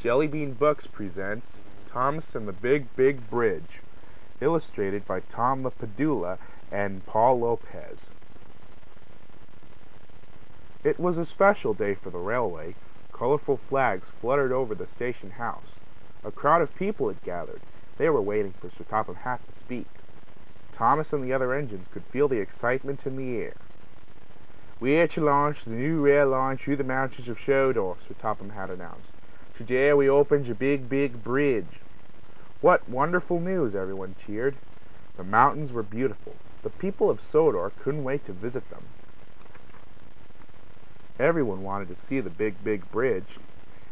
Jelly Bean Books presents Thomas and the Big Big Bridge, illustrated by Tom LaPadula and Paul Lopez. It was a special day for the railway. Colorful flags fluttered over the station house. A crowd of people had gathered. They were waiting for Sir Topham Hatt to speak. Thomas and the other engines could feel the excitement in the air. "We are to launch the new rail line through the mountains of Shodor," Sir Topham Hatt announced. "Today we opened the Big Big Bridge." What wonderful news! Everyone cheered. The mountains were beautiful. The people of Sodor couldn't wait to visit them. Everyone wanted to see the Big Big Bridge.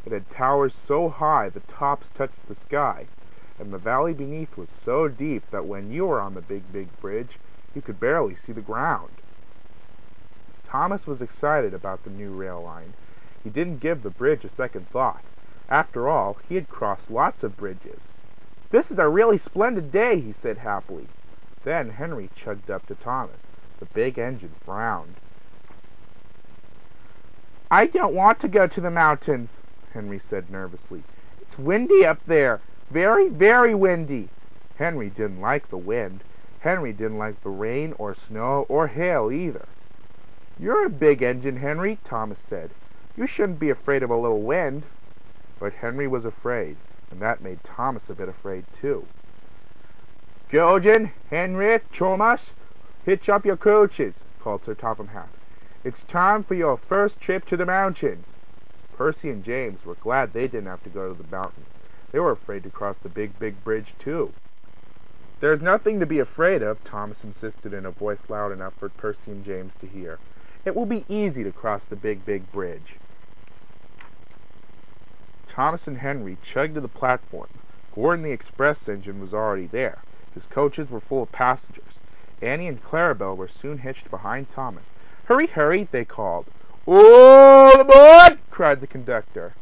It had towers so high the tops touched the sky, and the valley beneath was so deep that when you were on the Big Big Bridge, you could barely see the ground. Thomas was excited about the new rail line. He didn't give the bridge a second thought. After all, he had crossed lots of bridges. "This is a really splendid day," he said happily. Then Henry chugged up to Thomas. The big engine frowned. "I don't want to go to the mountains," Henry said nervously. "It's windy up there. Very, very windy." Henry didn't like the wind. Henry didn't like the rain or snow or hail either. "You're a big engine, Henry," Thomas said. "You shouldn't be afraid of a little wind." But Henry was afraid, and that made Thomas a bit afraid too. "Children, Henry, Thomas, hitch up your coaches," called Sir Topham Hatt. "It's time for your first trip to the mountains." Percy and James were glad they didn't have to go to the mountains. They were afraid to cross the Big Big Bridge too. "There's nothing to be afraid of," Thomas insisted in a voice loud enough for Percy and James to hear. "It will be easy to cross the Big Big Bridge." Thomas and Henry chugged to the platform. Gordon the express engine was already there. His coaches were full of passengers. Annie and Clarabelle were soon hitched behind Thomas. "Hurry, hurry," they called. "All aboard!" cried the conductor.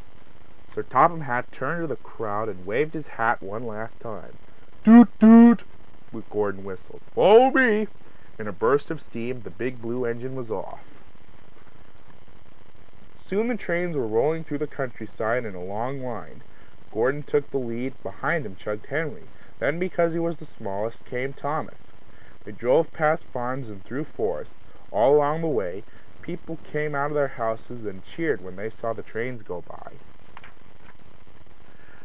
Sir Topham Hatt turned to the crowd and waved his hat one last time. "Toot toot!" Gordon whistled. "Follow me!" In a burst of steam, the big blue engine was off. Soon the trains were rolling through the countryside in a long line. Gordon took the lead. Behind him chugged Henry. Then, because he was the smallest, came Thomas. They drove past farms and through forests. All along the way, people came out of their houses and cheered when they saw the trains go by.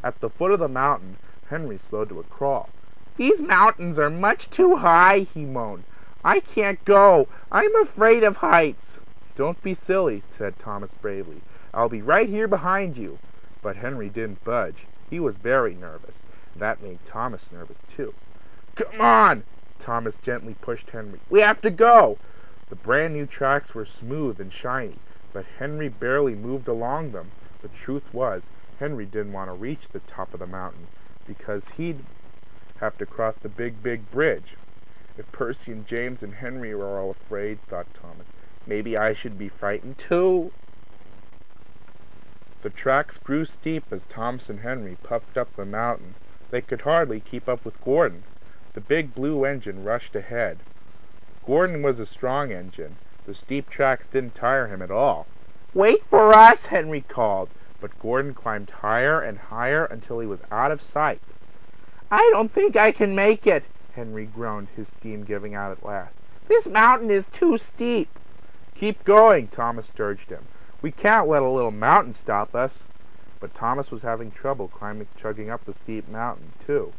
At the foot of the mountain, Henry slowed to a crawl. "These mountains are much too high," he moaned. "I can't go. I'm afraid of heights." "Don't be silly," said Thomas bravely. "I'll be right here behind you." But Henry didn't budge. He was very nervous. That made Thomas nervous too. "Come on!" Thomas gently pushed Henry. "We have to go!" The brand new tracks were smooth and shiny, but Henry barely moved along them. The truth was, Henry didn't want to reach the top of the mountain, because he'd have to cross the Big Big Bridge. If Percy and James and Henry were all afraid, thought Thomas, maybe I should be frightened too. The tracks grew steep as Thomas and Henry puffed up the mountain. They could hardly keep up with Gordon. The big blue engine rushed ahead. Gordon was a strong engine. The steep tracks didn't tire him at all. "Wait for us," Henry called, but Gordon climbed higher and higher until he was out of sight. "I don't think I can make it," Henry groaned, his steam giving out at last. "This mountain is too steep." "Keep going," Thomas urged him. "We can't let a little mountain stop us." But Thomas was having trouble chugging up the steep mountain, too,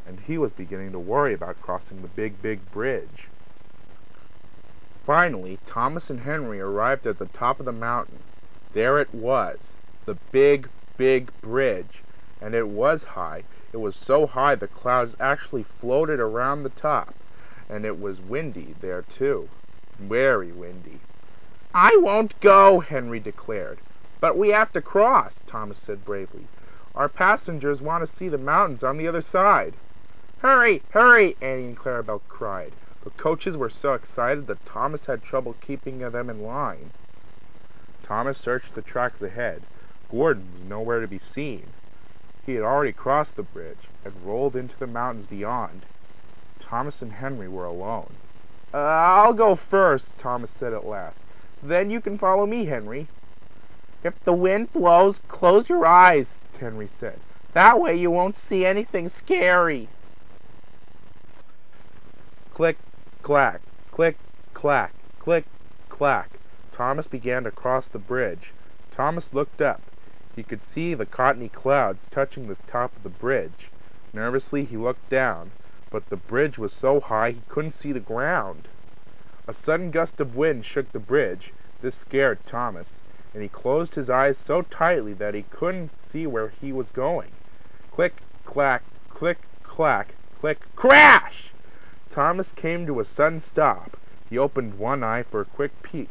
and he was beginning to worry about crossing the Big Big Bridge. Finally, Thomas and Henry arrived at the top of the mountain. There it was, the Big Big Bridge, and it was high. It was so high the clouds actually floated around the top, and it was windy there, too. Very windy. "I won't go," Henry declared. "But we have to cross," Thomas said bravely. "Our passengers want to see the mountains on the other side." "Hurry, hurry!" Annie and Clarabelle cried. The coaches were so excited that Thomas had trouble keeping them in line. Thomas searched the tracks ahead. Gordon was nowhere to be seen. He had already crossed the bridge and rolled into the mountains beyond. Thomas and Henry were alone. "I'll go first," Thomas said at last. "Then you can follow me, Henry." "If the wind blows, close your eyes," Henry said. "That way you won't see anything scary." Click, clack, click, clack, click, clack. Thomas began to cross the bridge. Thomas looked up. He could see the cottony clouds touching the top of the bridge. Nervously he looked down, but the bridge was so high he couldn't see the ground. A sudden gust of wind shook the bridge. This scared Thomas, and he closed his eyes so tightly that he couldn't see where he was going. Click, clack, click, clack, click, crash! Thomas came to a sudden stop. He opened one eye for a quick peek.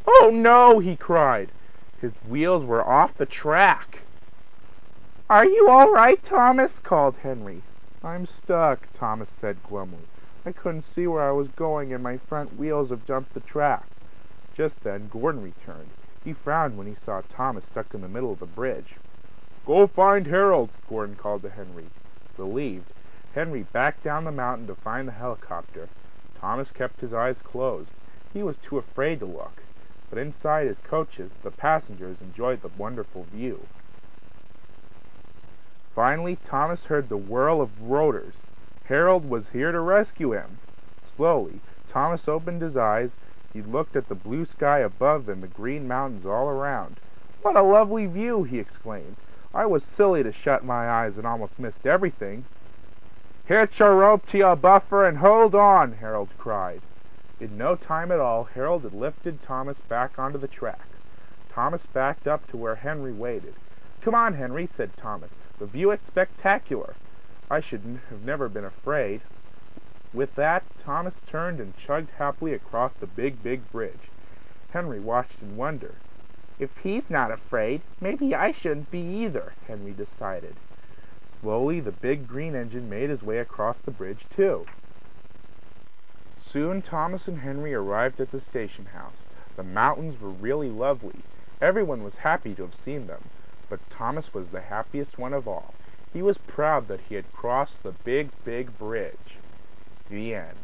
"Oh no!" he cried. His wheels were off the track. "Are you all right, Thomas?" called Henry. "I'm stuck," Thomas said glumly. "I couldn't see where I was going, and my front wheels have jumped the track." Just then Gordon returned. He frowned when he saw Thomas stuck in the middle of the bridge. "Go find Harold," Gordon called to Henry. Relieved, Henry backed down the mountain to find the helicopter. Thomas kept his eyes closed. He was too afraid to look. But inside his coaches, the passengers enjoyed the wonderful view. Finally, Thomas heard the whirl of rotors. Harold was here to rescue him. Slowly, Thomas opened his eyes. He looked at the blue sky above and the green mountains all around. "What a lovely view!" he exclaimed. "I was silly to shut my eyes and almost missed everything." "Hitch a rope to your buffer and hold on!" Harold cried. In no time at all, Harold had lifted Thomas back onto the tracks. Thomas backed up to where Henry waited. "Come on, Henry," said Thomas. "The view is spectacular. I should have never been afraid." With that, Thomas turned and chugged happily across the big, big bridge. Henry watched in wonder. "If he's not afraid, maybe I shouldn't be either," Henry decided. Slowly, the big green engine made his way across the bridge, too. Soon Thomas and Henry arrived at the station house. The mountains were really lovely. Everyone was happy to have seen them, but Thomas was the happiest one of all. He was proud that he had crossed the big, big bridge. The end.